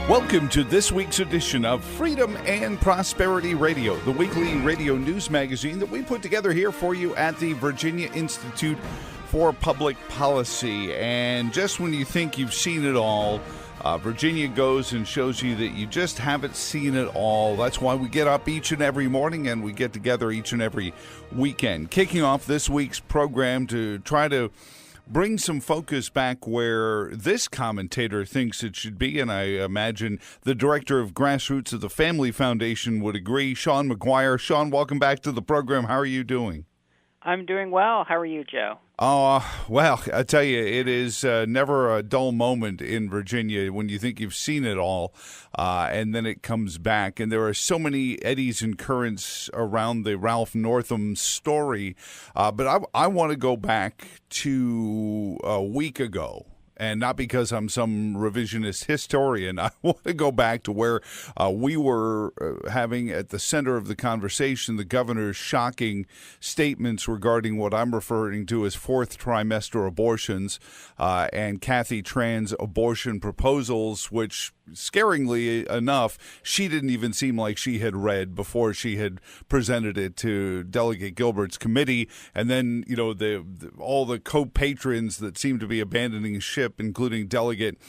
Welcome to this week's edition of Freedom and Prosperity Radio, the weekly radio news magazine that we put together here for you at the Virginia Institute for Public Policy. And just when you think you've seen it all, Virginia goes and shows you that you just haven't seen it all. That's why we get up each and every morning and we get together each and every weekend. Kicking off this week's program to try to bring some focus back where this commentator thinks it should be, and I imagine the director of Grassroots of the Family Foundation would agree, Sean Maguire. Sean, welcome back to the program. How are you doing? I'm doing well. How are you, Joe? Well, I tell you, it is never a dull moment in Virginia when you think you've seen it all, and then it comes back. And there are so many eddies and currents around the Ralph Northam story. But I want to go back to a week ago. And not because I'm some revisionist historian. I want to go back to where we were having at the center of the conversation the governor's shocking statements regarding what I'm referring to as fourth trimester abortions and Kathy Tran's abortion proposals, which, scaringly enough, she didn't even seem like she had read before she had presented it to Delegate Gilbert's committee. And then, you know, all the co-patrons that seem to be abandoning ship, including Delegate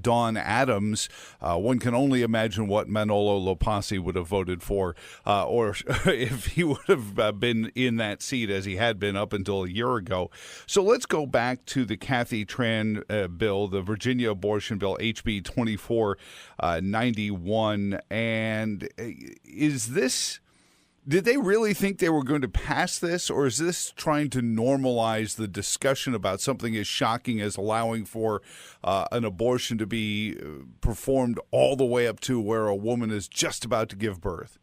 Dawn Adams. One can only imagine what Manolo Lopasi would have voted for, or if he would have been in that seat as he had been up until a year ago. So let's go back to the Kathy Tran bill, the Virginia abortion bill, HB 2491. And is this... Did they really think they were going to pass this, or is this trying to normalize the discussion about something as shocking as allowing for an abortion to be performed all the way up to where a woman is just about to give birth?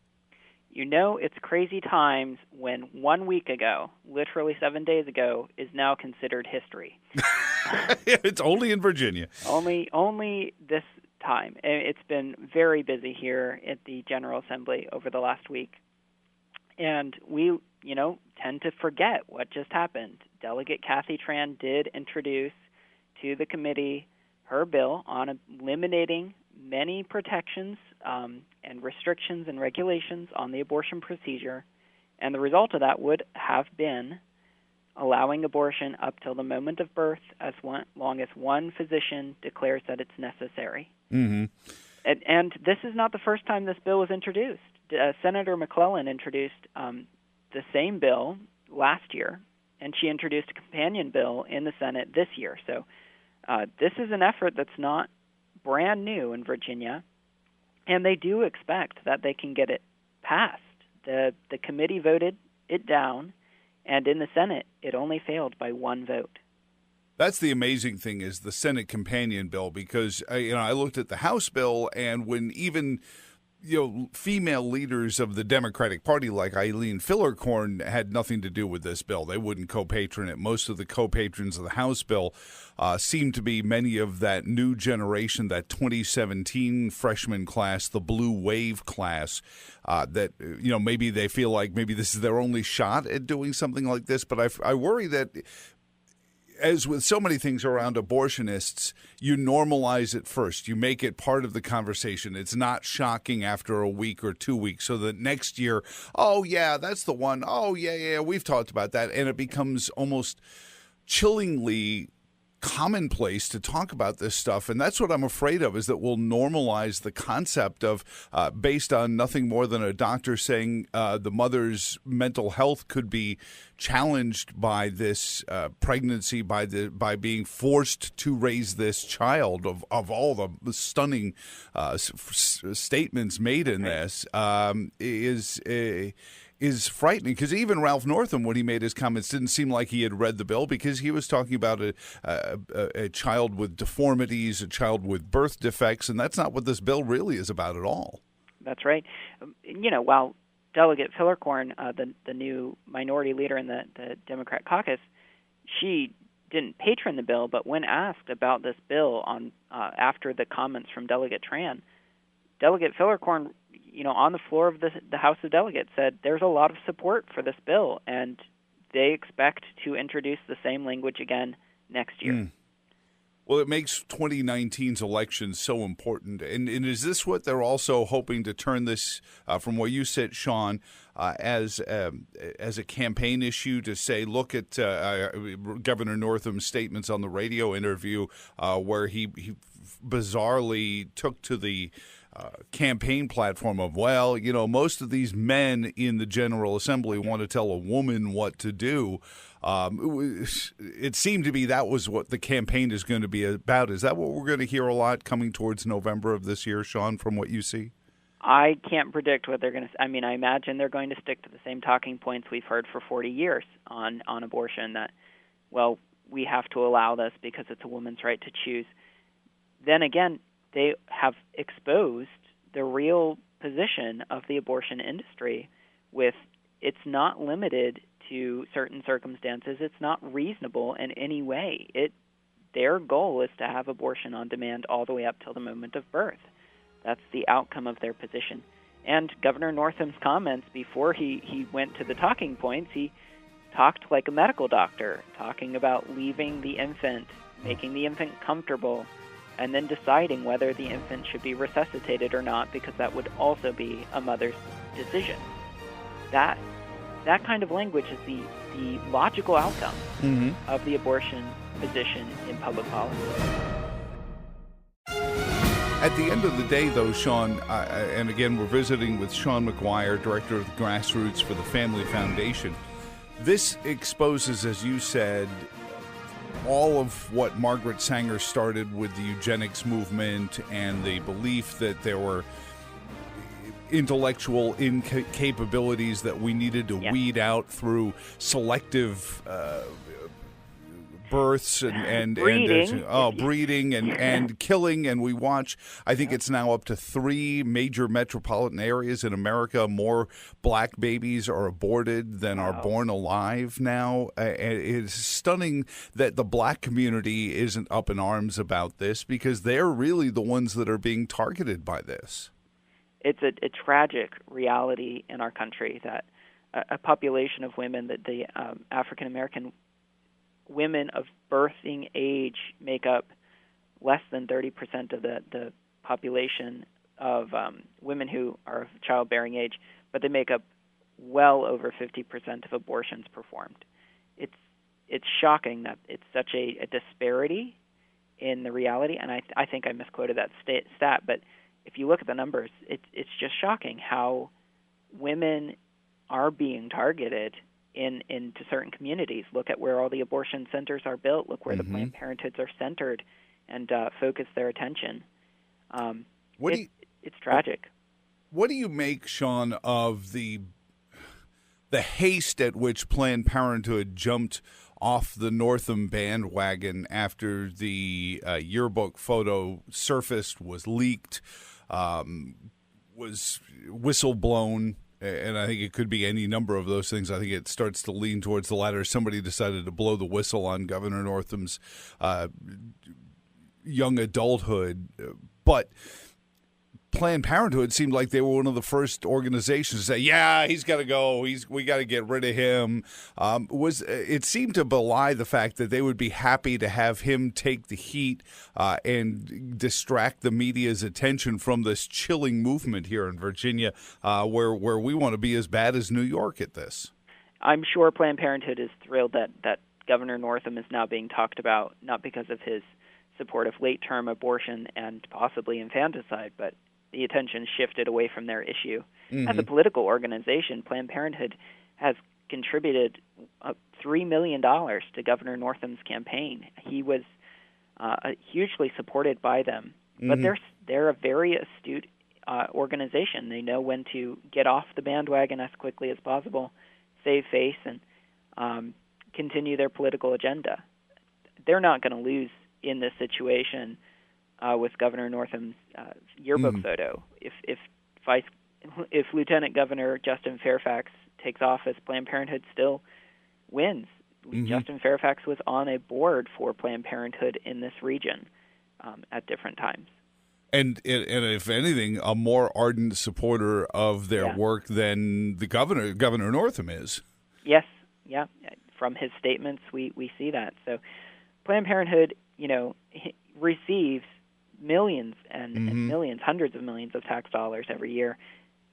You know, it's crazy times when 1 week ago, literally 7 days ago, is now considered history. It's only in Virginia. Only this time. It's been very busy here at the General Assembly over the last week. And we, tend to forget what just happened. Delegate Kathy Tran did introduce to the committee her bill on eliminating many protections and restrictions and regulations on the abortion procedure. And the result of that would have been allowing abortion up till the moment of birth as long as one physician declares that it's necessary. Mm-hmm. And this is not the first time this bill was introduced. Senator McClellan introduced the same bill last year, and she introduced a companion bill in the Senate this year. So this is an effort that's not brand new in Virginia, and they do expect that they can get it passed. The committee voted it down, and in the Senate, it only failed by one vote. That's the amazing thing is the Senate companion bill, because I looked at the House bill, and when even female leaders of the Democratic Party like Eileen Fillercorn had nothing to do with this bill. They wouldn't co-patron it. Most of the co-patrons of the House bill seem to be many of that new generation, that 2017 freshman class, the blue wave class, that maybe they feel like maybe this is their only shot at doing something like this. But I worry that, as with so many things around abortionists, you normalize it first. You make it part of the conversation. It's not shocking after a week or 2 weeks, so that next year, oh, yeah, that's the one. Oh, yeah, we've talked about that. And it becomes almost chillingly commonplace to talk about this stuff. And that's what I'm afraid of, is that we'll normalize the concept of, based on nothing more than a doctor saying the mother's mental health could be challenged by this pregnancy, by being forced to raise this child, of all the stunning statements made in this, is frightening, because even Ralph Northam, when he made his comments, didn't seem like he had read the bill, because he was talking about a child with deformities, a child with birth defects, and that's not what this bill really is about at all. That's right. While Delegate Fillercorn, the new minority leader in the Democrat caucus, she didn't patron the bill, but when asked about this bill after the comments from Delegate Tran, Delegate Fillercorn, on the floor of the House of Delegates, said there's a lot of support for this bill, and they expect to introduce the same language again next year. Well, it makes 2019's election so important. And is this what they're also hoping to turn this, from where you sit, Sean, as a campaign issue to say, look at Governor Northam's statements on the radio interview where he bizarrely took to the campaign platform of, well, most of these men in the General Assembly want to tell a woman what to do. It seemed to be that was what the campaign is going to be about. Is that what we're going to hear a lot coming towards November of this year, Sean, from what you see? I can't predict what they're going to. I mean, I imagine they're going to stick to the same talking points we've heard for 40 years on abortion, that, well, we have to allow this because it's a woman's right to choose. Then again, they have exposed the real position of the abortion industry with it's not limited to certain circumstances. It's not reasonable in any way. Their goal is to have abortion on demand all the way up till the moment of birth. That's the outcome of their position. And Governor Northam's comments before he went to the talking points, he talked like a medical doctor, talking about leaving the infant, making the infant comfortable, and then deciding whether the infant should be resuscitated or not, because that would also be a mother's decision. That kind of language is the logical outcome of the abortion position in public policy. At the end of the day, though, Sean, and again, we're visiting with Sean Maguire, director of the Grassroots for the Family Foundation. This exposes, as you said, all of what Margaret Sanger started with the eugenics movement and the belief that there were intellectual incapabilities that we needed to weed out through selective births and breeding and killing. And we watch, I think it's now up to 3 major metropolitan areas in America, more black babies are aborted than are born alive now. It's stunning that the black community isn't up in arms about this, because they're really the ones that are being targeted by this. It's a tragic reality in our country that a population of women, that the African American women of birthing age make up less than 30% of the population of women who are of childbearing age, but they make up well over 50% of abortions performed. It's shocking that it's such a disparity in the reality, and I think I misquoted that stat, but if you look at the numbers, it's just shocking how women are being targeted into certain communities. Look at where all the abortion centers are built. Look where the Planned Parenthoods are centered, and focus their attention. It's tragic. What do you make, Sean, of the haste at which Planned Parenthood jumped off the Northam bandwagon after the yearbook photo surfaced, was leaked, was whistleblown? And I think it could be any number of those things. I think it starts to lean towards the latter. Somebody decided to blow the whistle on Governor Northam's young adulthood. But Planned Parenthood seemed like they were one of the first organizations to say, yeah, he's got to go. We got to get rid of him. It seemed to belie the fact that they would be happy to have him take the heat and distract the media's attention from this chilling movement here in Virginia, where we want to be as bad as New York at this. I'm sure Planned Parenthood is thrilled that Governor Northam is now being talked about, not because of his support of late-term abortion and possibly infanticide, but the attention shifted away from their issue. As a political organization, Planned Parenthood has contributed $3 million to Governor Northam's campaign. He was hugely supported by them. But they're a very astute organization. They know when to get off the bandwagon as quickly as possible, save face, and continue their political agenda. They're not going to lose in this situation with Governor Northam's yearbook photo. If Lieutenant Governor Justin Fairfax takes office, Planned Parenthood still wins. Justin Fairfax was on a board for Planned Parenthood in this region at different times. And if anything, a more ardent supporter of their work than the Governor Northam is. Yes, yeah. From his statements, we see that. So Planned Parenthood, receives millions and millions, hundreds of millions of tax dollars every year,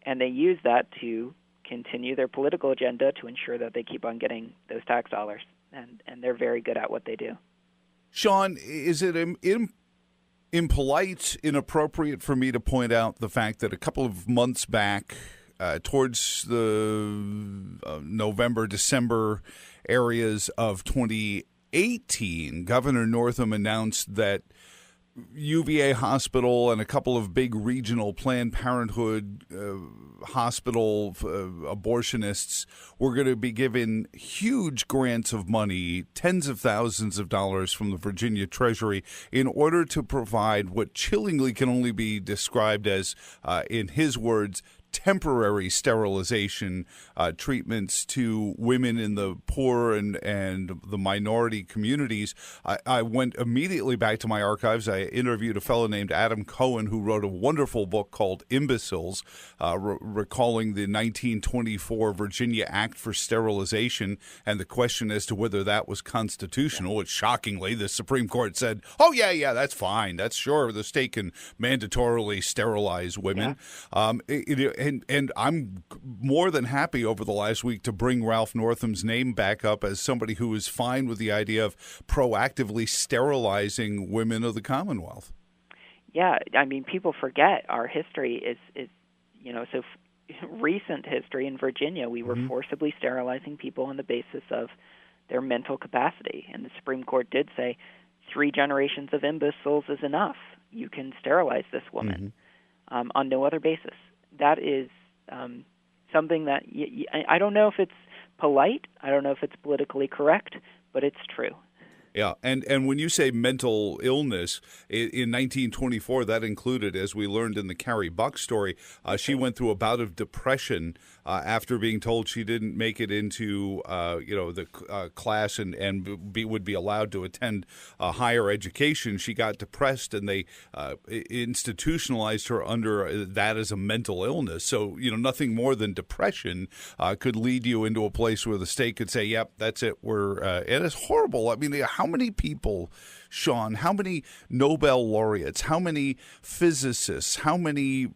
and they use that to continue their political agenda to ensure that they keep on getting those tax dollars, and they're very good at what they do. Sean, is it impolite, inappropriate for me to point out the fact that a couple of months back, towards the November, December areas of 2018, Governor Northam announced that UVA Hospital and a couple of big regional Planned Parenthood hospital abortionists were going to be given huge grants of money, tens of thousands of dollars from the Virginia Treasury, in order to provide what chillingly can only be described as, in his words, temporary sterilization treatments to women in the poor and the minority communities. I went immediately back to my archives. I interviewed a fellow named Adam Cohen who wrote a wonderful book called Imbeciles, recalling the 1924 Virginia Act for Sterilization and the question as to whether that was constitutional, which shockingly the Supreme Court said, oh, yeah, that's fine. That's sure. The state can mandatorily sterilize women. Yeah. And I'm more than happy over the last week to bring Ralph Northam's name back up as somebody who is fine with the idea of proactively sterilizing women of the Commonwealth. Yeah, I mean, people forget our history is so recent history in Virginia. We were forcibly sterilizing people on the basis of their mental capacity, and the Supreme Court did say 3 generations of imbeciles is enough. You can sterilize this woman on no other basis. That is something that I don't know if it's polite. I don't know if it's politically correct, but it's true. Yeah, and when you say mental illness, in 1924, that included, as we learned in the Carrie Buck story, she went through a bout of depression after being told she didn't make it into the class and would be allowed to attend higher education. She got depressed, and they institutionalized her under that as a mental illness. So nothing more than depression could lead you into a place where the state could say, "Yep, that's it. It is horrible." I mean, how many people, Sean, how many Nobel laureates, how many physicists, how many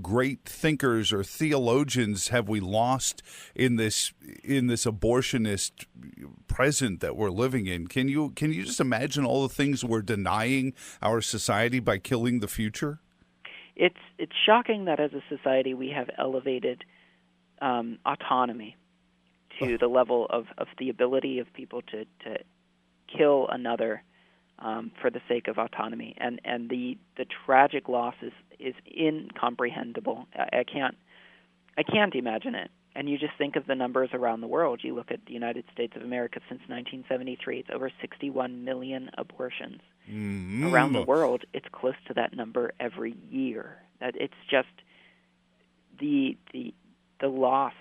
great thinkers or theologians have we lost in this abortionist present that we're living in? Can you just imagine all the things we're denying our society by killing the future? It's shocking that as a society we have elevated autonomy to the level of the ability of people to kill another for the sake of autonomy, and the tragic loss is incomprehensible. I can't imagine it. And you just think of the numbers around the world. You look at the United States of America since 1973; it's over 61 million abortions around the world. It's close to that number every year. That it's just the loss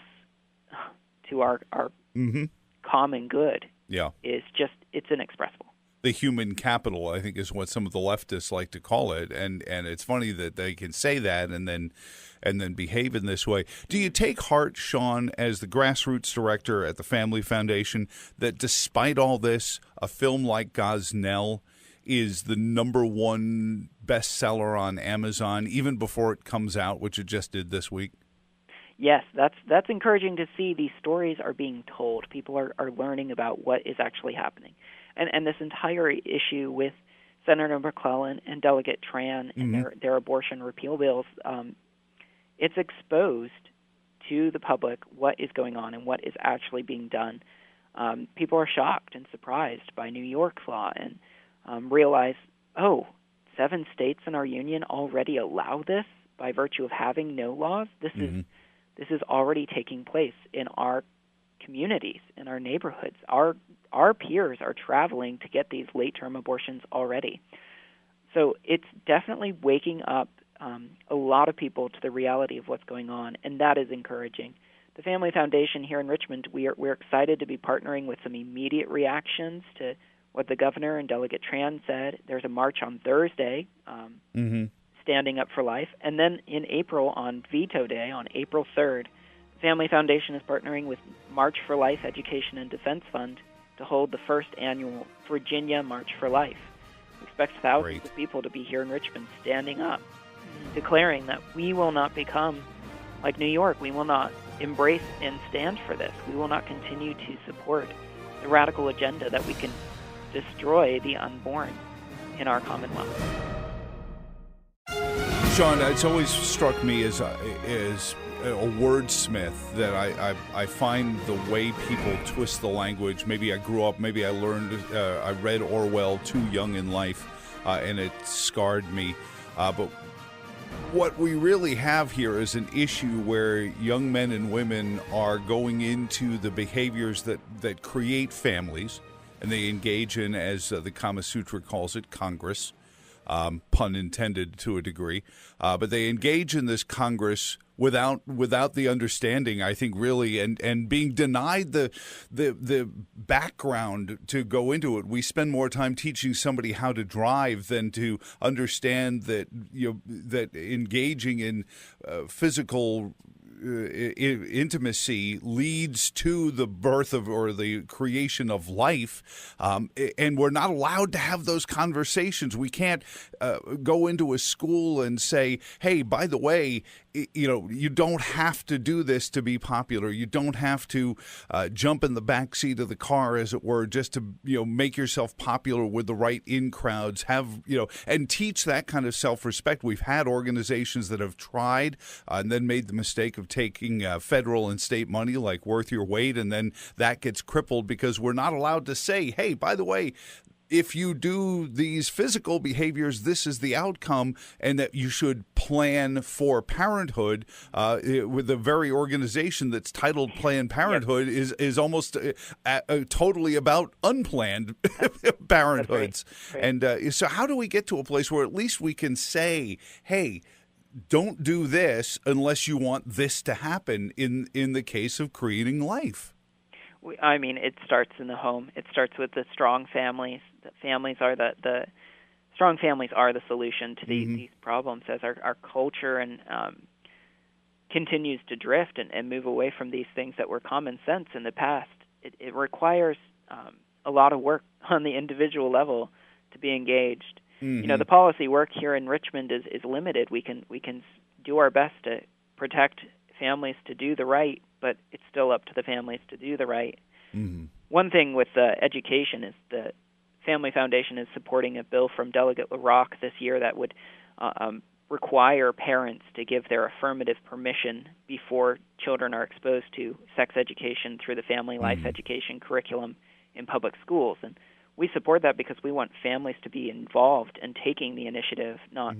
to our common good. Yeah, it's inexpressible. The human capital, I think, is what some of the leftists like to call it, and it's funny that they can say that and then behave in this way. Do you take heart, Sean, as the Grassroots director at the Family Foundation, that despite all this, a film like Gosnell is the #1 bestseller on Amazon even before it comes out, which it just did this week? Yes, that's encouraging to see. These stories are being told. People are learning about what is actually happening. And this entire issue with Senator McClellan and Delegate Tran and their abortion repeal bills, it's exposed to the public what is going on and what is actually being done. People are shocked and surprised by New York's law and realize, 7 states in our union already allow this by virtue of having no laws. This is already taking place in our communities, in our neighborhoods. Our peers are traveling to get these late-term abortions already. So it's definitely waking up a lot of people to the reality of what's going on, and that is encouraging. The Family Foundation here in Richmond, we're excited to be partnering with some immediate reactions to what the governor and Delegate Tran said. There's a march on Thursday, Standing Up for Life. And then in April, on Veto Day, on April 3rd, the Family Foundation is partnering with March for Life Education and Defense Fund to hold the first annual Virginia March for Life. We expect thousands Great. of people to be here in Richmond standing up, declaring that we will not become like New York. We will not embrace and stand for this. We will not continue to support the radical agenda that we can destroy the unborn in our Commonwealth. Sean, it's always struck me as a wordsmith that I find the way people twist the language. Maybe I grew up, maybe I learned, I read Orwell too young in life, and it scarred me. But what we really have here is an issue where young men and women are going into the behaviors that create families, and they engage in, as the Kama Sutra calls it, Congress. Pun intended to a degree, but they engage in this Congress without the understanding, I think, really, and being denied the background to go into it. We spend more time teaching somebody how to drive than to understand that that engaging in physical intimacy leads to the birth of or the creation of life, and we're not allowed to have those conversations. We can't go into a school and say, hey, by the way, you don't have to do this to be popular. You don't have to jump in the back seat of the car, as it were, just to make yourself popular with the right in crowds. And teach that kind of self-respect. We've had organizations that have tried and then made the mistake of taking federal and state money like Worth Your Weight, and then that gets crippled because we're not allowed to say, hey, by the way, if you do these physical behaviors, this is the outcome, and that you should plan for parenthood. With the very organization that's titled Planned Parenthood is almost totally about unplanned parenthoods. Right. And so how do we get to a place where at least we can say, hey, don't do this unless you want this to happen in the case of creating life? I mean, it starts in the home. It starts with the strong families. The families are the strong families are the solution to these problems. As our culture and continues to drift and move away from these things that were common sense in the past, it requires a lot of work on the individual level to be engaged. The policy work here in Richmond is limited. We can do our best to protect families to do the right, but it's still up to the families to do the right. One thing with education is the Family Foundation is supporting a bill from Delegate LaRocque this year that would require parents to give their affirmative permission before children are exposed to sex education through the family life education curriculum in public schools. And we support that because we want families to be involved and taking the initiative, not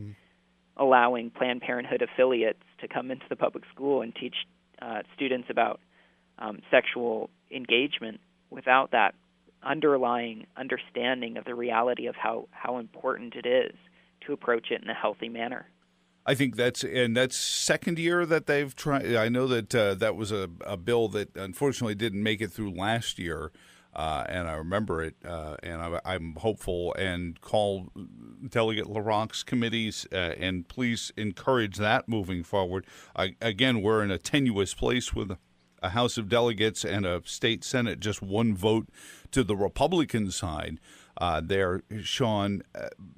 allowing Planned Parenthood affiliates to come into the public school and teach students about sexual engagement without that underlying understanding of the reality of how important it is to approach it in a healthy manner. I think that's second year that they've tried. I know that that was a bill that unfortunately didn't make it through last year. And I remember it, and I'm hopeful and call Delegate LaRocque's committees and please encourage that moving forward. Again, we're in a tenuous place with a House of Delegates and a state Senate, just one vote to the Republican side there, Sean.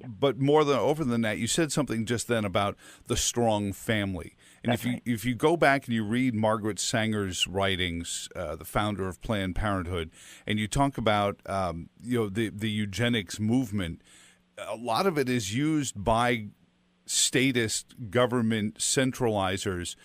But over than that, you said something just then about the strong family. And if you go back and you read Margaret Sanger's writings, the founder of Planned Parenthood, and you talk about the eugenics movement, a lot of it is used by statist government centralizers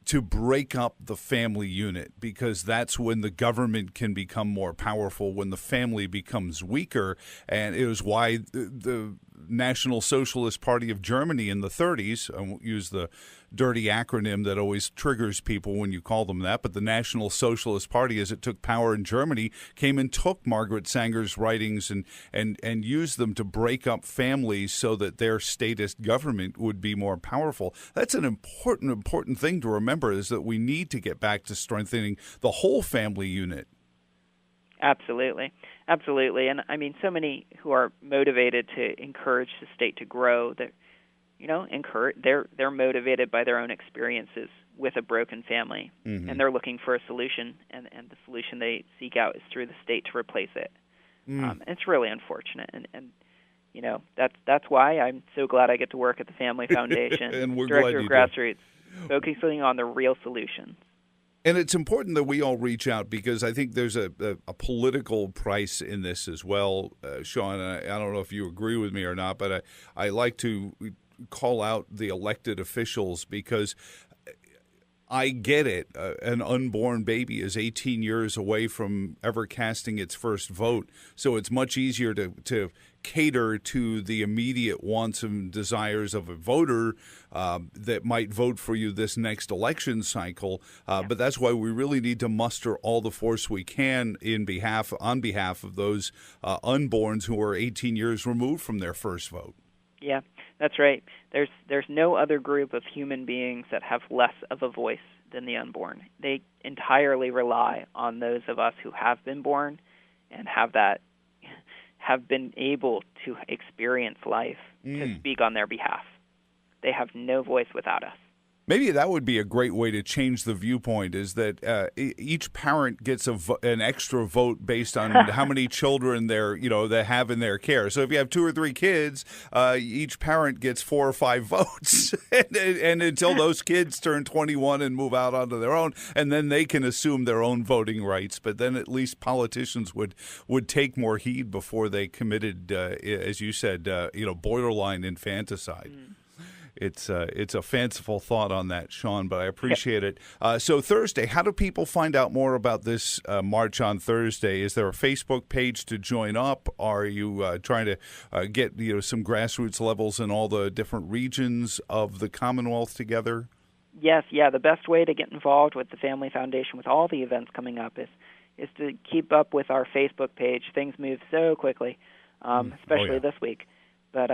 to break up the family unit, because that's when the government can become more powerful, when the family becomes weaker. And it was why the National Socialist Party of Germany in the 30s, I won't use the dirty acronym that always triggers people when you call them that, but the National Socialist Party, as it took power in Germany, came and took Margaret Sanger's writings and used them to break up families so that their statist government would be more powerful. That's an important thing to remember, is that we need to get back to strengthening the whole family unit. Absolutely. And I mean, so many who are motivated to encourage the state to grow, that they're motivated by their own experiences with a broken family, and they're looking for a solution, and the solution they seek out is through the state to replace it. It's really unfortunate, and that's why I'm so glad I get to work at the Family Foundation, and we're Director glad of you do. Grassroots, focusing on the real solutions. And it's important that we all reach out because I think there's a political price in this as well, Sean. I don't know if you agree with me or not, but I like to call out the elected officials because I get it. An unborn baby is 18 years away from ever casting its first vote, so it's much easier to cater to the immediate wants and desires of a voter that might vote for you this next election cycle. But that's why we really need to muster all the force we can on behalf of those unborns who are 18 years removed from their first vote. Yeah, that's right. There's no other group of human beings that have less of a voice than the unborn. They entirely rely on those of us who have been born and have been able to experience life to speak on their behalf. They have no voice without us. Maybe that would be a great way to change the viewpoint, is that each parent gets an extra vote based on how many children they have in their care. So if you have 2 or 3 kids, each parent gets 4 or 5 votes, and until those kids turn 21 and move out onto their own, and then they can assume their own voting rights. But then at least politicians would take more heed before they committed, as you said, borderline infanticide. It's a fanciful thought on that, Sean, but I appreciate it. So Thursday, how do people find out more about this march on Thursday? Is there a Facebook page to join up? Are you trying to get some grassroots levels in all the different regions of the Commonwealth together? Yes, the best way to get involved with the Family Foundation with all the events coming up is to keep up with our Facebook page. Things move so quickly, especially this week. But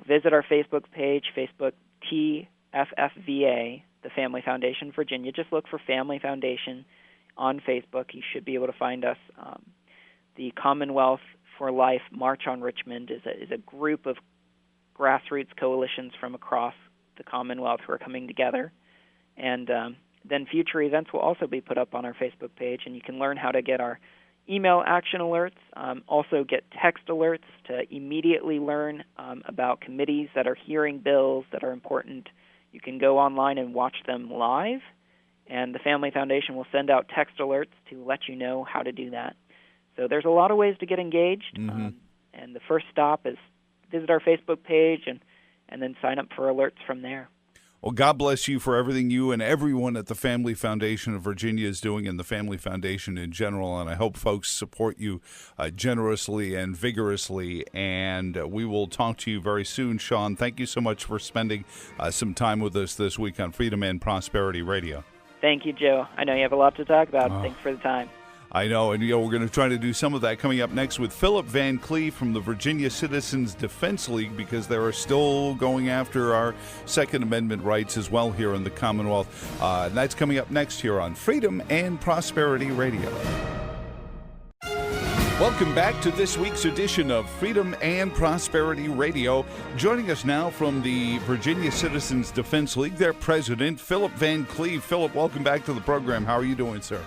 visit our Facebook page, Facebook TFFVA, the Family Foundation Virginia. Just look for Family Foundation on Facebook. You should be able to find us. The Commonwealth for Life March on Richmond is a group of grassroots coalitions from across the Commonwealth who are coming together. And then future events will also be put up on our Facebook page, and you can learn how to get our email action alerts, also get text alerts to immediately learn about committees that are hearing bills that are important. You can go online and watch them live, and the Family Foundation will send out text alerts to let you know how to do that. So there's a lot of ways to get engaged, and the first stop is visit our Facebook page and then sign up for alerts from there. Well, God bless you for everything you and everyone at the Family Foundation of Virginia is doing, and the Family Foundation in general. And I hope folks support you generously and vigorously. And we will talk to you very soon, Sean. Thank you so much for spending some time with us this week on Freedom and Prosperity Radio. Thank you, Joe. I know you have a lot to talk about. Thanks for the time. I know, and we're going to try to do some of that coming up next with Philip Van Cleave from the Virginia Citizens Defense League, because they are still going after our Second Amendment rights as well here in the Commonwealth. And that's coming up next here on Freedom and Prosperity Radio. Welcome back to this week's edition of Freedom and Prosperity Radio. Joining us now from the Virginia Citizens Defense League, their president, Philip Van Cleave. Philip, welcome back to the program. How are you doing, sir?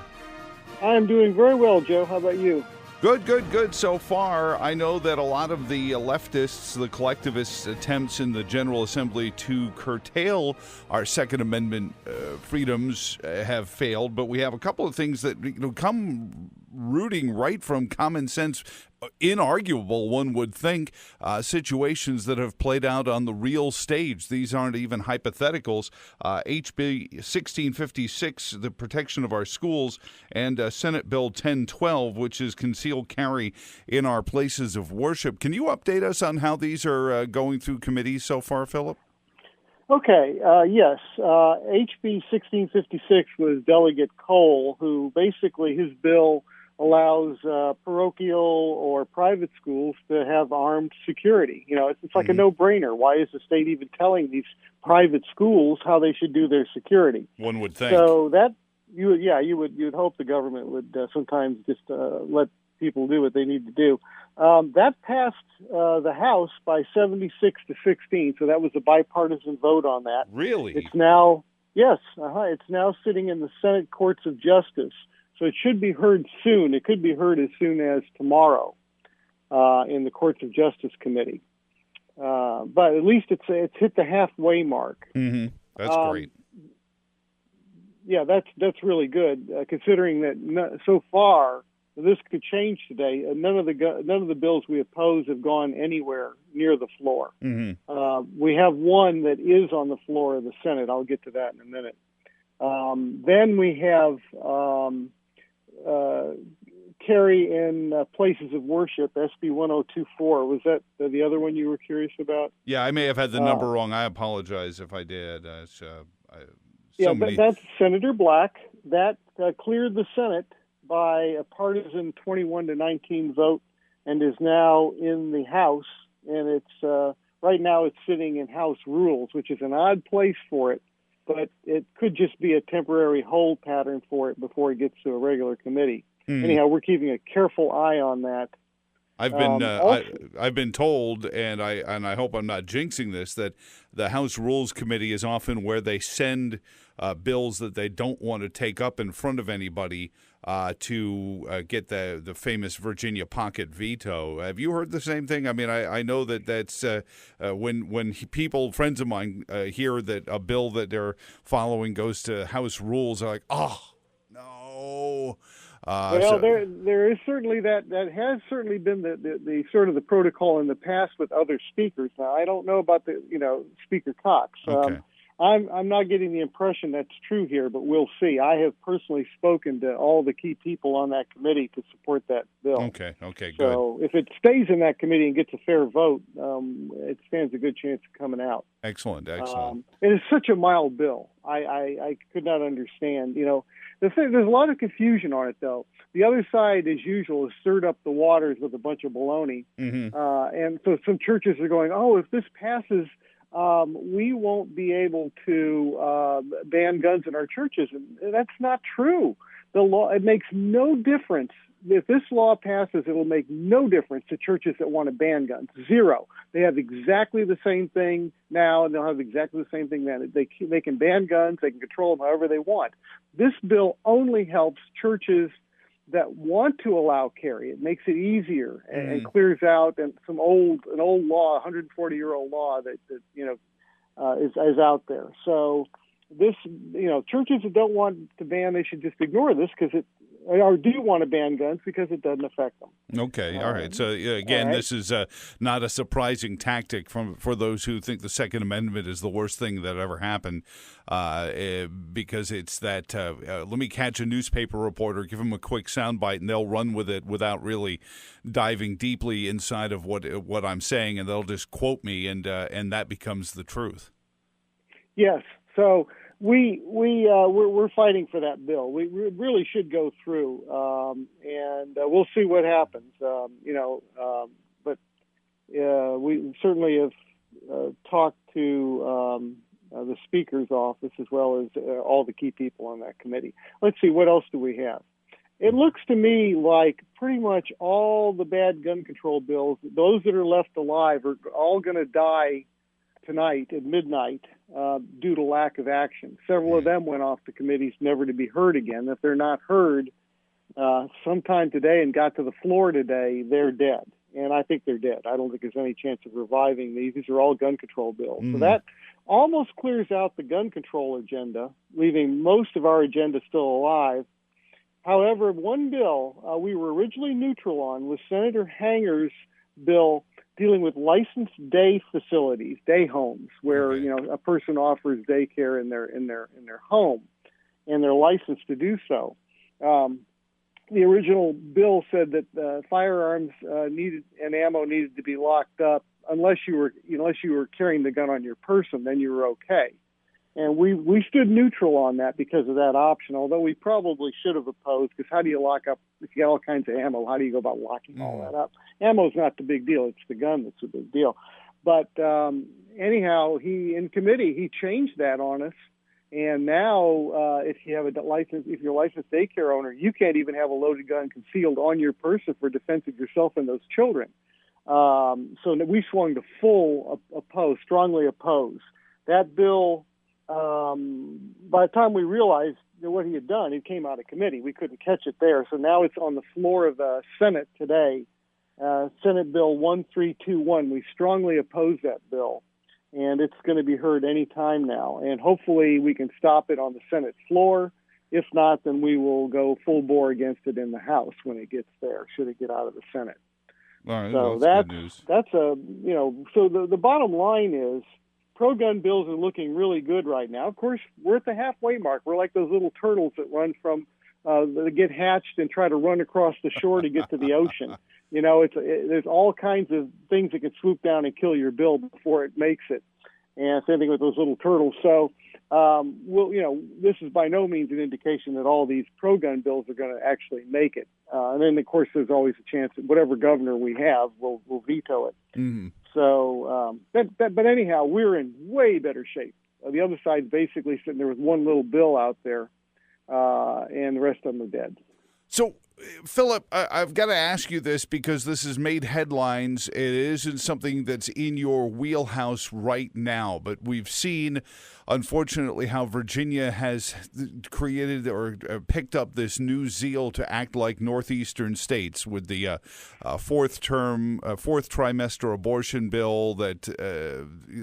I'm doing very well, Joe. How about you? Good so far. I know that a lot of the leftists, the collectivists' attempts in the General Assembly to curtail our Second Amendment freedoms have failed, but we have a couple of things that come rooting right from common sense, inarguable, one would think, situations that have played out on the real stage. These aren't even hypotheticals. HB 1656, the protection of our schools, and Senate Bill 1012, which is concealed carry in our places of worship. Can you update us on how these are going through committees so far, Philip? Okay, yes. HB 1656 was Delegate Cole, who basically his bill allows parochial or private schools to have armed security. It's like a no-brainer. Why is the state even telling these private schools how they should do their security? One would think. So that you would hope the government would sometimes just let people do what they need to do. That passed the House by 76 to 16, so that was a bipartisan vote on that. Really? It's now sitting in the Senate Courts of Justice. So it should be heard soon. It could be heard as soon as tomorrow. in the Courts of Justice Committee. But at least it's hit the halfway mark. Mm-hmm. That's great. Yeah, that's really good, considering that so far this could change today. None of the bills we oppose have gone anywhere near the floor. Mm-hmm. We have one that is on the floor of the Senate. I'll get to that in a minute. Then we have carry in places of worship, SB 1024. Was that the other one you were curious about? Yeah, I may have had the number wrong. I apologize if I did. That's Senator Black. That cleared the Senate by a partisan 21-19 vote and is now in the House. And it's right now it's sitting in House Rules, which is an odd place for it, but it could just be a temporary hold pattern for it before it gets to a regular committee. Anyhow, we're keeping a careful eye on that. I've been told, and I hope I'm not jinxing this, that the House Rules Committee is often where they send bills that they don't want to take up in front of anybody to get the famous Virginia pocket veto. Have you heard the same thing? I mean, I know that's when friends of mine, hear that a bill that they're following goes to House Rules, they're like, oh, no. There is certainly that has certainly been the sort of the protocol in the past with other speakers. Now, I don't know about Speaker Cox. Okay. I'm not getting the impression that's true here, but we'll see. I have personally spoken to all the key people on that committee to support that bill. Okay, good. So if it stays in that committee and gets a fair vote, it stands a good chance of coming out. Excellent. It is such a mild bill. I could not understand. There's a lot of confusion on it, though. The other side, as usual, has stirred up the waters with a bunch of baloney. Mm-hmm. And so some churches are going, if this passes, we won't be able to ban guns in our churches. And that's not true. The law, it makes no difference. If this law passes, it'll make no difference to churches that want to ban guns. Zero. They have exactly the same thing now, and they'll have exactly the same thing then. They can ban guns. They can control them however they want. This bill only helps churches that want to allow carry. It makes it easier and clears out an old law, 140-year-old law that is out there. So this, churches that don't want to ban, they should just ignore this or do want to ban guns because it doesn't affect them. Okay, all right. So again, This is not a surprising tactic for those who think the Second Amendment is the worst thing that ever happened, because it's that let me catch a newspaper reporter, give them a quick soundbite, and they'll run with it without really diving deeply inside of what I'm saying, and they'll just quote me, and that becomes the truth. Yes. So. We're fighting for that bill. We really should go through, and we'll see what happens. But we certainly have talked to the Speaker's office as well as all the key people on that committee. Let's see, what else do we have? It looks to me like pretty much all the bad gun control bills, those that are left alive, are all going to die tonight at midnight due to lack of action. Several of them went off the committees never to be heard again. If they're not heard sometime today and got to the floor today, they're dead. And I think they're dead. I don't think there's any chance of reviving these. These are all gun control bills. So that almost clears out the gun control agenda, leaving most of our agenda still alive. However, one bill we were originally neutral on was Senator Hanger's bill dealing with licensed day facilities, day homes, where a person offers daycare in their home, and they're licensed to do so. The original bill said that firearms needed and ammo needed to be locked up unless you were carrying the gun on your person, then you were okay. And we stood neutral on that because of that option, although we probably should have opposed, because how do you lock up, if you got all kinds of ammo, how do you go about locking all that up? Ammo's not the big deal, it's the gun that's the big deal. But anyhow, in committee, he changed that on us, and now if you're a licensed daycare owner, you can't even have a loaded gun concealed on your person for defense of yourself and those children. So we swung to full strongly oppose. That bill, by the time we realized what he had done, it came out of committee. We couldn't catch it there. So now it's on the floor of the Senate today, Senate Bill 1321. We strongly oppose that bill, and it's going to be heard any time now. And hopefully we can stop it on the Senate floor. If not, then we will go full bore against it in the House when it gets there, should it get out of the Senate. All right, so that's good news. So the bottom line is pro-gun bills are looking really good right now. Of course, we're at the halfway mark. We're like those little turtles that run from that get hatched and try to run across the shore to get to the ocean. There's all kinds of things that can swoop down and kill your bill before it makes it. And same thing with those little turtles. So, this is by no means an indication that all these pro-gun bills are going to actually make it. And then, of course, there's always a chance that whatever governor we have will veto it. Mm-hmm. So, but anyhow, we're in way better shape. The other side's basically sitting there with one little bill out there, and the rest of them are dead. So, Philip, I've got to ask you this because this has made headlines. It isn't something that's in your wheelhouse right now, but we've seen, unfortunately, how Virginia has created or picked up this new zeal to act like northeastern states with the fourth trimester abortion bill that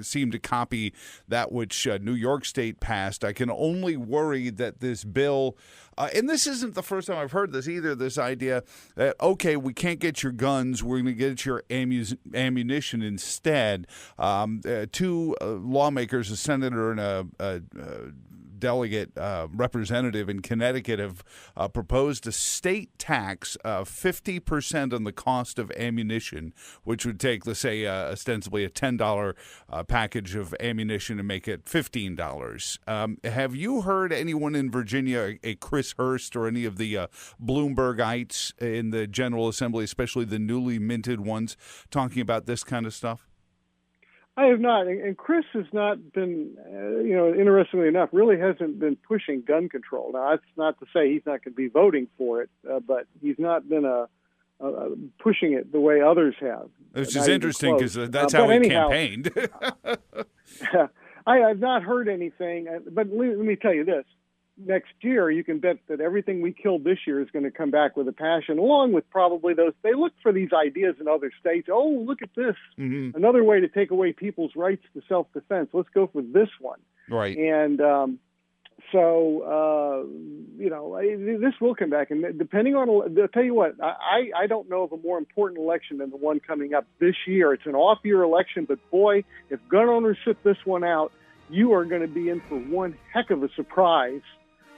seemed to copy that which New York State passed. I can only worry that this bill, and this isn't the first time I've heard this either, this idea that, okay, we can't get your guns, we're going to get your ammunition instead. Two lawmakers, a senator and a delegate representative in Connecticut, have proposed a state tax of 50% on the cost of ammunition, which would take, let's say, ostensibly a $10 package of ammunition and make it $15. Have you heard anyone in Virginia, a Chris Hurst or any of the Bloombergites in the General Assembly, especially the newly minted ones, talking about this kind of stuff? I have not, and Chris has not been, interestingly enough, really hasn't been pushing gun control. Now, that's not to say he's not going to be voting for it, but he's not been pushing it the way others have. Which is interesting because that's how he campaigned. I have not heard anything, but let me tell you this. Next year, you can bet that everything we killed this year is going to come back with a passion, along with probably those. They look for these ideas in other states. Oh, look at this. Mm-hmm. Another way to take away people's rights to self-defense. Let's go for this one. Right. And this will come back. And depending on, I'll tell you what, I don't know of a more important election than the one coming up this year. It's an off-year election, but boy, if gun owners sit this one out, you are going to be in for one heck of a surprise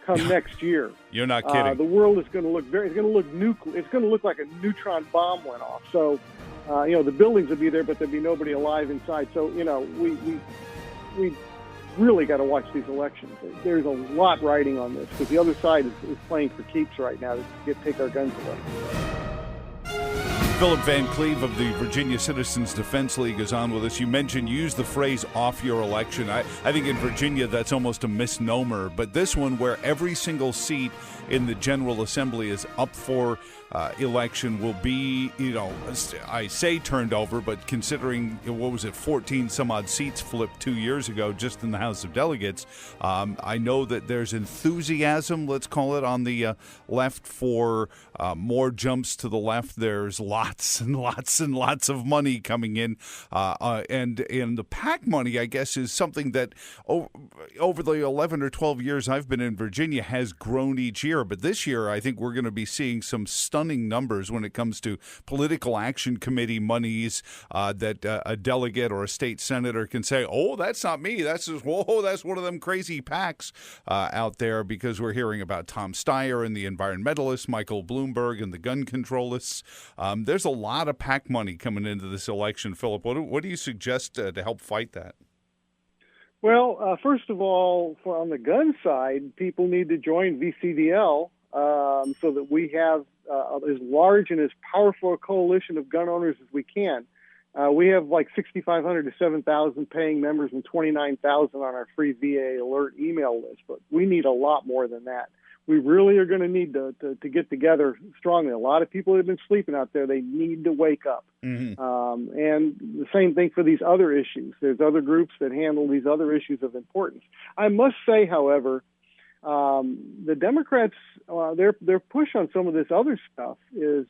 come next year. You're not kidding. The world is going to look it's going to look nuclear. It's going to look like a neutron bomb went off. So, the buildings will be there, but there'll be nobody alive inside. So, we really got to watch these elections. There's a lot riding on this because the other side is playing for keeps right now to take our guns away. Philip Van Cleave of the Virginia Citizens Defense League is on with us. You used the phrase off your election. I think in Virginia that's almost a misnomer, but this one where every single seat in the General Assembly is up for election will be, I say turned over, but considering, 14 some odd seats flipped 2 years ago just in the House of Delegates, I know that there's enthusiasm, let's call it, on the left for more jumps to the left. There's lots and lots and lots of money coming in, and the PAC money, I guess, is something that over the 11 or 12 years I've been in Virginia has grown each year. But this year, I think we're going to be seeing some stunning numbers when it comes to political action committee monies that a delegate or a state senator can say, oh, that's not me. That's one of them crazy PACs out there, because we're hearing about Tom Steyer and the environmentalists, Michael Bloomberg and the gun controlists. There's a lot of PAC money coming into this election. Philip, what do you suggest to help fight that? Well, first of all, on the gun side, people need to join VCDL so that we have as large and as powerful a coalition of gun owners as we can. We have like 6,500 to 7,000 paying members and 29,000 on our free VA alert email list, but we need a lot more than that. We really are going to need to get together strongly. A lot of people have been sleeping out there. They need to wake up. Mm-hmm. And the same thing for these other issues. There's other groups that handle these other issues of importance. I must say, however, the Democrats, their push on some of this other stuff is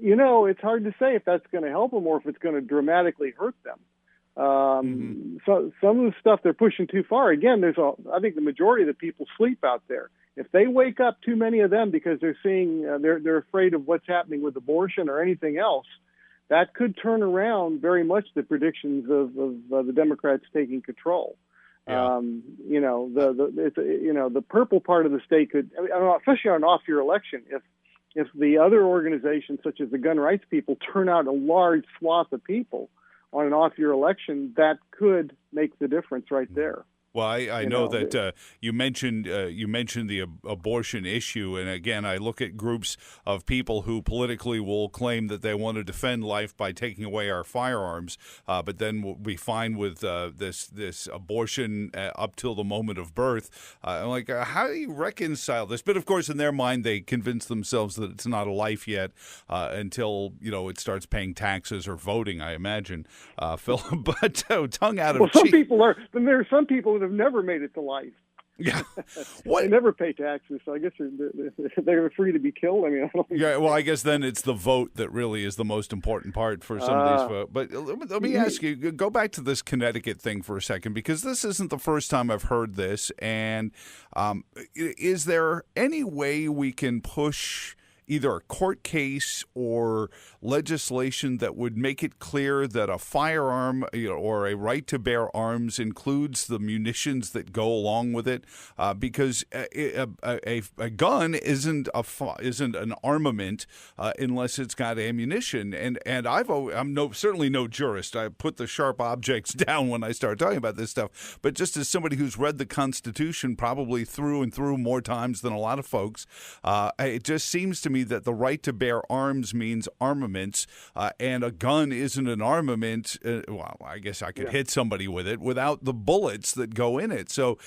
It's hard to say if that's going to help them or if it's going to dramatically hurt them. So some of the stuff they're pushing too far. Again, I think the majority of the people sleep out there. If they wake up, too many of them, because they're seeing they're afraid of what's happening with abortion or anything else, that could turn around very much the predictions of the Democrats taking control. Yeah. The purple part of the state could, especially on an off-year election, if the other organizations, such as the gun rights people, turn out a large swath of people on an off-year election, that could make the difference right there. Well, I know that you mentioned the abortion issue, and again, I look at groups of people who politically will claim that they want to defend life by taking away our firearms, but then we'll be fine with this abortion up till the moment of birth. I'm like, how do you reconcile this? But of course, in their mind, they convince themselves that it's not a life yet until it starts paying taxes or voting. I imagine, Phil. But tongue out of cheek. Well, some people are. Then there are some people that have never made it to life. Yeah, they never pay taxes, so I guess they're free to be killed. I mean, I guess then it's the vote that really is the most important part for some of these folks. But let me ask you, go back to this Connecticut thing for a second, because this isn't the first time I've heard this. And is there any way we can push either a court case or legislation that would make it clear that a firearm or a right to bear arms includes the munitions that go along with it? Because a gun isn't an armament unless it's got ammunition. And I'm certainly no jurist. I put the sharp objects down when I start talking about this stuff. But just as somebody who's read the Constitution probably through and through more times than a lot of folks, it just seems to me that the right to bear arms means armaments, and a gun isn't an armament. Well, I guess I could hit somebody with it without the bullets that go in it. So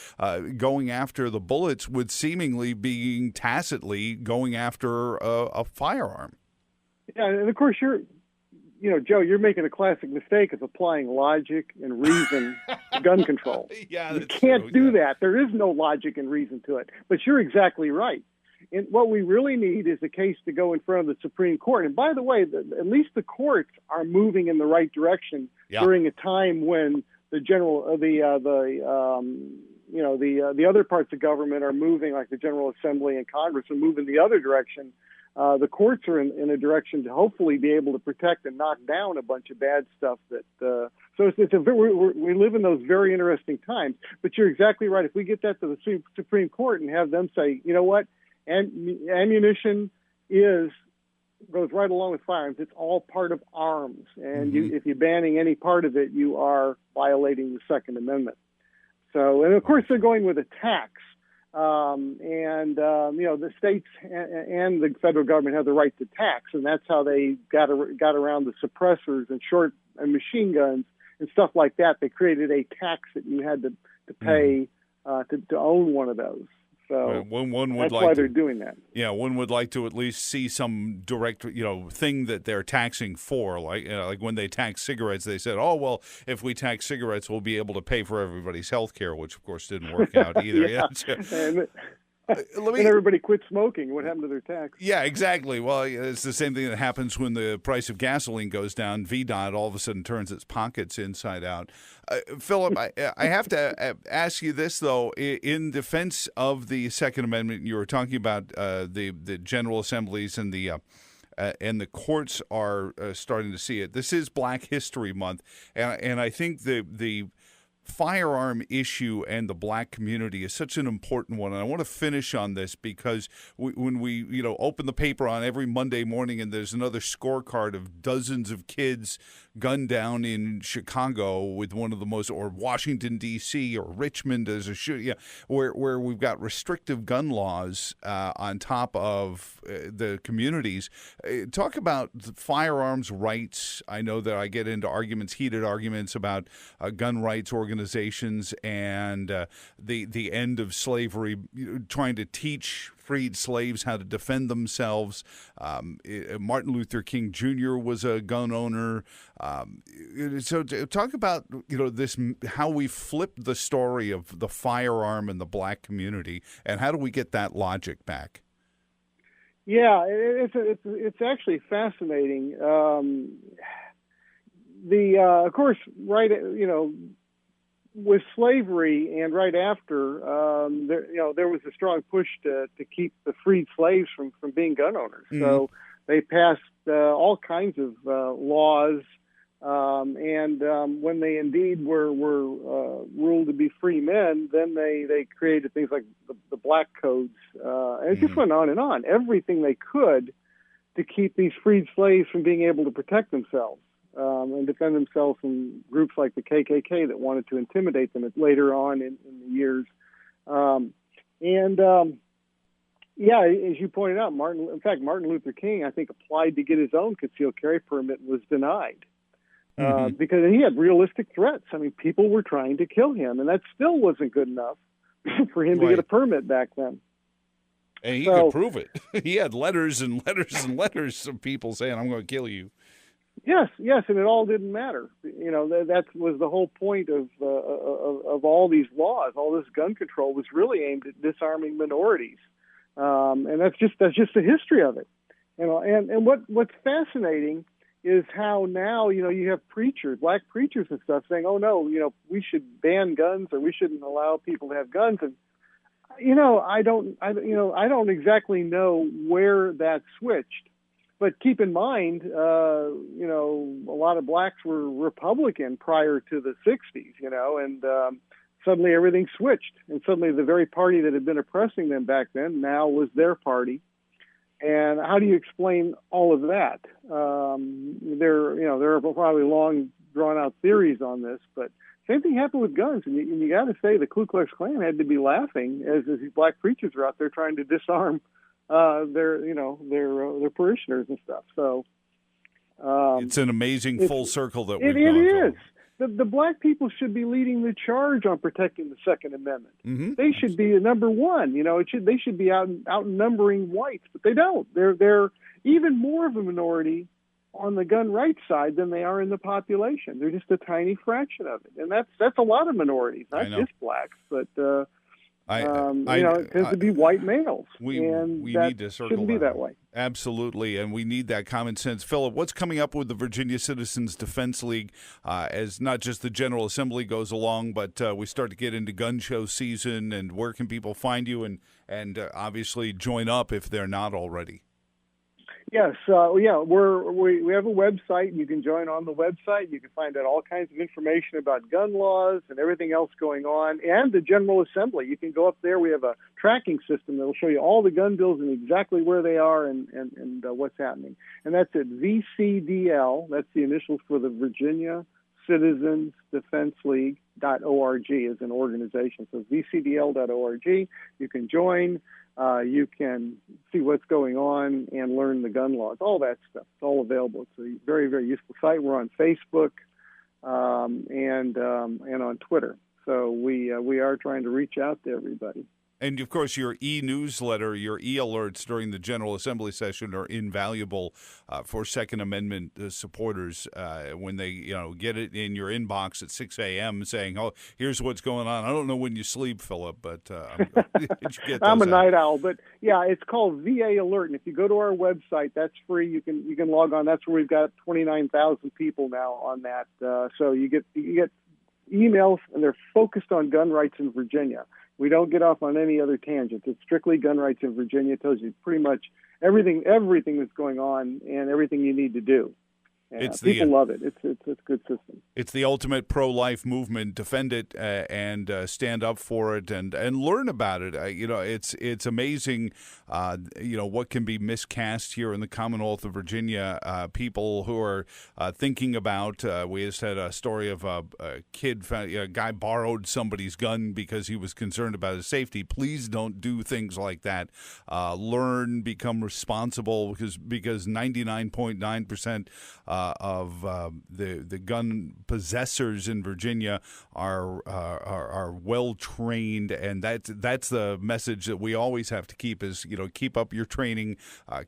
going after the bullets would seemingly be tacitly going after a firearm. Yeah, and of course Joe, you're making a classic mistake of applying logic and reason to gun control. Yeah, you can't do that. There is no logic and reason to it. But you're exactly right. And what we really need is a case to go in front of the Supreme Court. And by the way, at least the courts are moving in the right direction during a time when the other parts of government are moving, like the General Assembly and Congress are moving the other direction. The courts are in a direction to hopefully be able to protect and knock down a bunch of bad stuff. So we live in those very interesting times. But you're exactly right. If we get that to the Supreme Court and have them say, you know what? And ammunition goes right along with firearms. It's all part of arms, and if you're banning any part of it, you are violating the Second Amendment. So, and of course, they're going with a tax, the states and the federal government have the right to tax, and that's how they got around the suppressors and machine guns and stuff like that. They created a tax that you had to pay to own one of those. So that's why they're doing that. Yeah, one would like to at least see some direct, thing that they're taxing for. Like when they tax cigarettes, they said, "Oh well, if we tax cigarettes, we'll be able to pay for everybody's health care," which of course didn't work out either. And everybody quit smoking. What happened to their tax? Yeah, exactly. Well, it's the same thing that happens when the price of gasoline goes down. VDOT all of a sudden turns its pockets inside out. Philip, I have to ask you this, though. In defense of the Second Amendment, you were talking about the General Assemblies and the courts are starting to see it. This is Black History Month, and I think the firearm issue and the black community is such an important one. And I want to finish on this because when we open the paper on every Monday morning and there's another scorecard of dozens of kids gunned down in Chicago with one of the most, or Washington, D.C., or Richmond as a shooting, where we've got restrictive gun laws on top of the communities. Talk about firearms rights. I know that I get into heated arguments about gun rights organizations and the end of slavery, trying to teach freed slaves how to defend themselves. Martin Luther King Jr. was a gun owner. So talk about this, how we flipped the story of the firearm and the black community, and how do we get that logic back? Yeah, it's actually fascinating. Of course, right, with slavery and right after, there was a strong push to keep the freed slaves from being gun owners. Mm-hmm. So they passed all kinds of laws, and when they indeed were ruled to be free men, then they created things like the black codes, and it just went on and on. Everything they could to keep these freed slaves from being able to protect themselves. And defend themselves from groups like the KKK that wanted to intimidate them later on in the years. Yeah, as you pointed out, Martin Luther King, I think, applied to get his own concealed carry permit and was denied because he had realistic threats. I mean, people were trying to kill him, and that still wasn't good enough for him to get a permit back then. And he could prove it. He had letters and letters and letters of people saying, "I'm going to kill you." Yes, and it all didn't matter. That was the whole point of all these laws. All this gun control was really aimed at disarming minorities, and that's just the history of it. And what's fascinating is how now you have preachers, black preachers and stuff, saying, "Oh no, we should ban guns or we shouldn't allow people to have guns." And I don't exactly know where that switched. But keep in mind, a lot of blacks were Republican prior to the 60s, and suddenly everything switched. And suddenly the very party that had been oppressing them back then now was their party. And how do you explain all of that? There are probably long, drawn-out theories on this, but same thing happened with guns. And you got to say the Ku Klux Klan had to be laughing as these black preachers are out there trying to disarm their parishioners and stuff. So it's an amazing full circle that we've gone through. It is. The black people should be leading the charge on protecting the Second Amendment. Mm-hmm. They should be number one. They should be outnumbering whites, but they don't. They're even more of a minority on the gun rights side than they are in the population. They're just a tiny fraction of it, and that's a lot of minorities, not just blacks, but. It tends to be white males. We need to circle shouldn't be that way. Absolutely, and we need that common sense. Philip, what's coming up with the Virginia Citizens Defense League as not just the General Assembly goes along, but we start to get into gun show season, and where can people find you and obviously join up if they're not already? Yes, we have a website. You can join on the website. You can find out all kinds of information about gun laws and everything else going on, and the General Assembly. You can go up there. We have a tracking system that will show you all the gun bills and exactly where they are and what's happening. And that's at VCDL. That's the initials for the Virginia Citizens Defense League.org as an organization. So VCDL.org. You can join. You can see what's going on and learn the gun laws, all that stuff. It's all available. It's a very, very useful site. We're on Facebook and on Twitter. So we are trying to reach out to everybody. And, of course, your e-newsletter, your e-alerts during the General Assembly session are invaluable for Second Amendment supporters when they get it in your inbox at 6 a.m. saying, "Oh, here's what's going on." I don't know when you sleep, Philip, but I'm a night owl. But, yeah, it's called VA Alert. And if you go to our website, that's free. You can log on. That's where we've got 29,000 people now on that. So you get emails, and they're focused on gun rights in Virginia. We don't get off on any other tangents. It's strictly gun rights in Virginia. It tells you pretty much everything that's going on and everything you need to do. People love it. It's a good system. It's the ultimate pro-life movement. Defend it and stand up for it and learn about it. It's amazing. What can be miscast here in the Commonwealth of Virginia. People who are thinking about. We just had a story of a kid. A guy borrowed somebody's gun because he was concerned about his safety. Please don't do things like that. Learn, become responsible because 99.9% the gun possessors in Virginia are well trained, and that's the message that we always have to keep is keep up your training,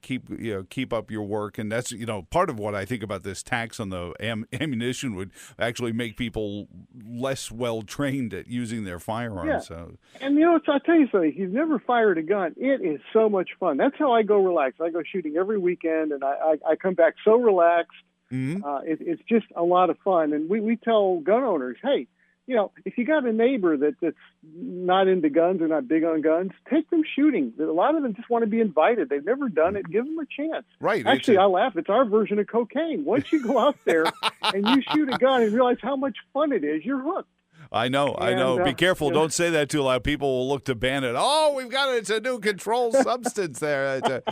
keep up your work, and that's part of what I think about this tax on the ammunition would actually make people less well trained at using their firearms. Yeah. So. And I'll tell you something. If you've never fired a gun, it is so much fun. That's how I go relax. I go shooting every weekend, and I come back so relaxed. Mm-hmm. It's just a lot of fun. And we tell gun owners, hey, if you got a neighbor that's not into guns or not big on guns, take them shooting. A lot of them just want to be invited. They've never done it. Give them a chance. Right. Actually, I laugh. It's our version of cocaine. Once you go out there and you shoot a gun and realize how much fun it is, you're hooked. I know. Be careful. Don't say that too loud. People will look to ban it. Oh, we've got it. It's a new controlled substance there.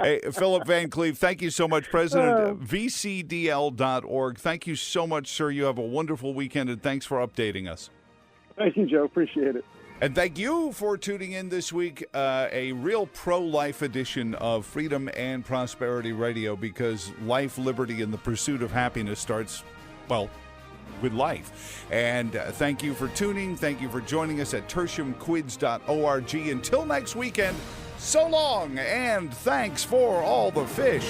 Hey, Philip Van Cleave, thank you so much. President of VCDL.org. Thank you so much, sir. You have a wonderful weekend, and thanks for updating us. Thank you, Joe. Appreciate it. And thank you for tuning in this week, a real pro-life edition of Freedom and Prosperity Radio, because life, liberty, and the pursuit of happiness starts, with life. And thank you for tuning. Thank you for joining us at tertiumquids.org. Until next weekend, so long, and thanks for all the fish.